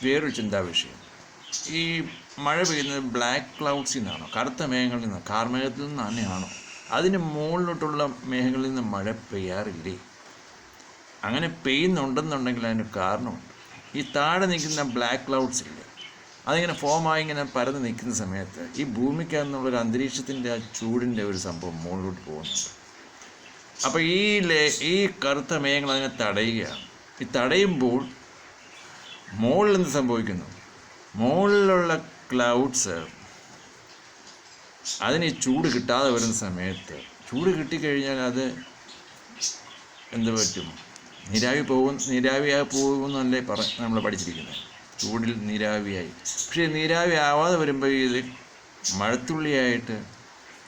വേറൊരു ചിന്താ വിഷയം. ഈ മഴ പെയ്യുന്നത് ബ്ലാക്ക് ക്ലൗഡ്സിൽ നിന്നാണോ, കറുത്ത മേഘങ്ങളിൽ നിന്നോ, കാർമേഘത്തിൽ നിന്ന് തന്നെയാണോ? അതിന് മുകളിലോട്ടുള്ള മേഘങ്ങളിൽ നിന്ന് മഴ പെയ്യാറില്ലേ? അങ്ങനെ പെയ്യുന്നുണ്ടെന്നുണ്ടെങ്കിൽ അതിന് കാരണമുണ്ട്. ഈ താഴെ നിൽക്കുന്ന ബ്ലാക്ക് ക്ലൗഡ്സ് ഇല്ലേ, അതിങ്ങനെ ഫോമായി ഇങ്ങനെ പരന്ന് നിൽക്കുന്ന സമയത്ത് ഈ ഭൂമിക്കകത്തുള്ളൊരു അന്തരീക്ഷത്തിൻ്റെ ആ ചൂടിൻ്റെ ഒരു സംഭവം മുകളിലോട്ട് പോകുന്നുണ്ട്. അപ്പോൾ ഈ കറുത്ത മേഘങ്ങൾ അതിനെ തടയുകയാണ്. ഈ തടയുമ്പോൾ മുകളിൽ എന്ത് സംഭവിക്കുന്നു? മുകളിലുള്ള ക്ലൗഡ്സ് അതിന് ഈ ചൂട് കിട്ടാതെ വരുന്ന സമയത്ത്, ചൂട് കിട്ടിക്കഴിഞ്ഞാൽ അത് എന്ത് പറ്റും? നീരാവിയായി പോകുമെന്നല്ലേ നമ്മൾ പഠിച്ചിരിക്കുന്നത്. ചൂടിൽ നീരാവിയായി. പക്ഷേ നീരാവി ആവാതെ വരുമ്പോൾ ഇത് മഴത്തുള്ളിയായിട്ട്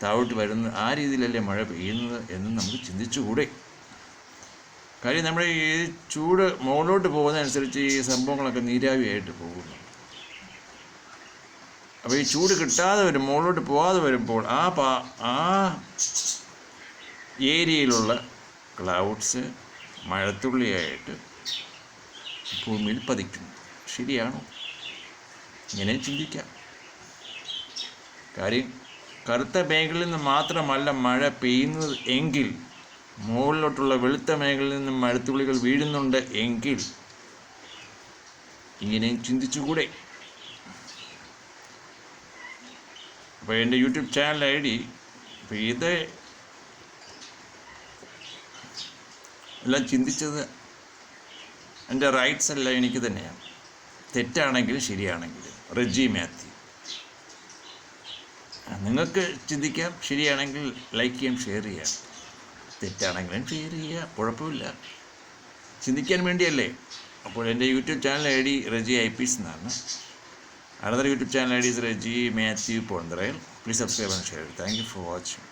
താഴോട്ട് വരുന്ന ആ രീതിയിലല്ലേ മഴ പെയ്യുന്നത് എന്ന് നമുക്ക് ചിന്തിച്ചുകൂടെ? കാര്യം നമ്മൾ ഈ ചൂട് മുകളിലോട്ട് പോകുന്നതനുസരിച്ച് ഈ സംഭവങ്ങളൊക്കെ നീരാവിയായിട്ട് പോകുന്നു. അപ്പോൾ ഈ ചൂട് കിട്ടാതെ വരും, മുകളിലോട്ട് പോകാതെ വരുമ്പോൾ ആ ഏരിയയിലുള്ള ക്ലൗഡ്സ് മഴത്തുള്ളിയായിട്ട് ഭൂമിയിൽ പതിക്കുന്നു. ശരിയാണോ? ഇങ്ങനെ ചിന്തിക്കാം. കാര്യം കറുത്ത മേഘങ്ങളിൽ നിന്ന് മാത്രമല്ല മഴ പെയ്യുന്നത് എങ്കിൽ, മുകളിലോട്ടുള്ള വെളുത്ത മേഘങ്ങളിൽ നിന്ന് മഴത്തുള്ളികൾ വീഴുന്നുണ്ട് എങ്കിൽ ഇങ്ങനെയും ചിന്തിച്ചുകൂടെ? അപ്പോൾ എൻ്റെ യൂട്യൂബ് ചാനൽ ID, അപ്പോൾ ഇത് എല്ലാം ചിന്തിച്ചത് എൻ്റെ റൈറ്റ്സ് എല്ലാം എനിക്ക് തന്നെയാണ്. തെറ്റാണെങ്കിലും ശരിയാണെങ്കിലും. റെജി മാത്യു. നിങ്ങൾക്ക് ചിന്തിക്കാം, ശരിയാണെങ്കിൽ ലൈക്ക് ചെയ്യാം, ഷെയർ ചെയ്യാം. തെറ്റാണെങ്കിലും ഷെയർ ചെയ്യുക, കുഴപ്പമില്ല. ചിന്തിക്കാൻ വേണ്ടിയല്ലേ. അപ്പോൾ എൻ്റെ YouTube channel ID Reji IPS എന്നാണ്. Another YouTube channel ID is Reggie Matthew Pondrail. Please subscribe and share. Thank you for watching.